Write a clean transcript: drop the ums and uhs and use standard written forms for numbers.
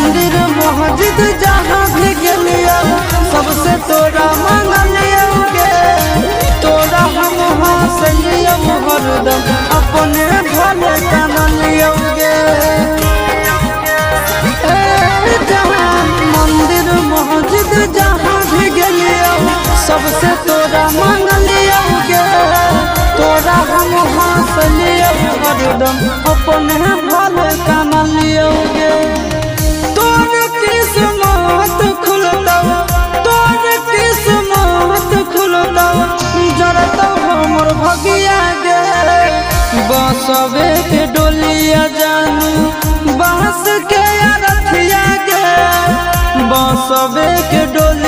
मंदिर मस्जिद जहाँ भी गेलियो सबसे तोरा मांगलियो गे। तोरा हम हंसलियो हरदम अपने भले कानलियो गे। मंदिर मस्जिद जहाँ भी गेलियो सबसे तोरा मांगलियो गे। तोरा हम हंसलियो हरदम अपने भले कानलियो गे। तोर किस्मत खुलतौ, तोर किस्मत खुलतौ, जरतौ हमर भगिया गे। बसवे के डोलिया जानू बांस के अरथिया गे। बसवे के डोलिया